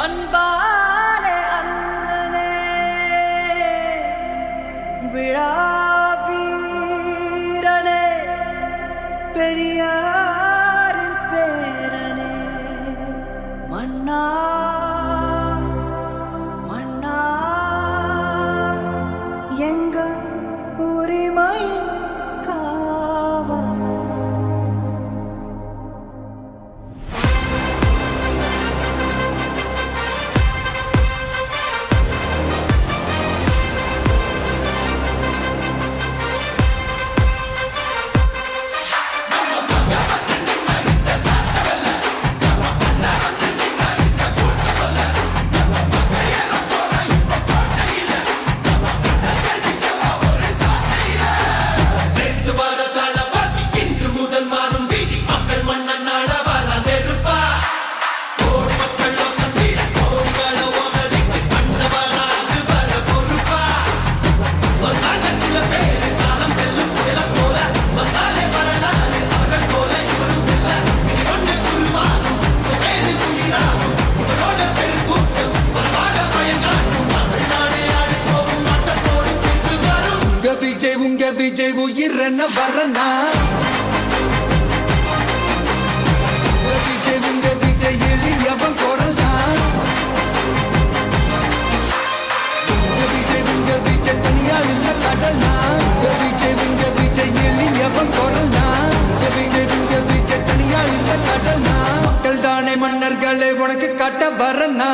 அன்பாலே அண்ணனே விழாவீரனே பெரியாரின் பேரனே மன்னா மன்னா எங்க உரிமையின் காவல் உங்க விஜய் உயிரன வரனா உங்க விஜய் எளியவன் குரல் தான் உங்க விஜய் தனியார் இல்ல கடல்னா உங்க விஜய் எளியவன் குரல் தான் உங்க விஜய் தனியார் இல்ல கடல்னா மக்கள் தானே மன்னர்களே உனக்கு காட்ட வரனா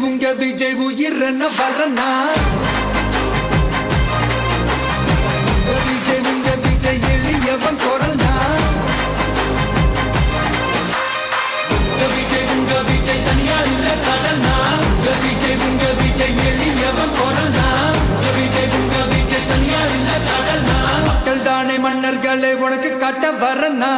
உங்க விஜய் உயிரன வரனா உங்க விஜய் எளியவன் குரல் தான் உங்க விஜய் தனியார் இல்ல கடல்னா உங்க விஜய் எளியவன் குரல் தான் உங்க விஜய் தனியார் இல்ல கடல்னா மக்கள் தானே மன்னர்களே உனக்கு காட்ட வரனா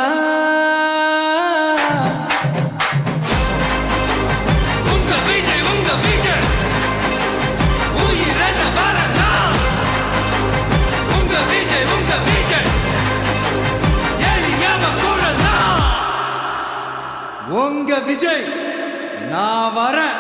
உங்க விஜய் நான் வரேன்.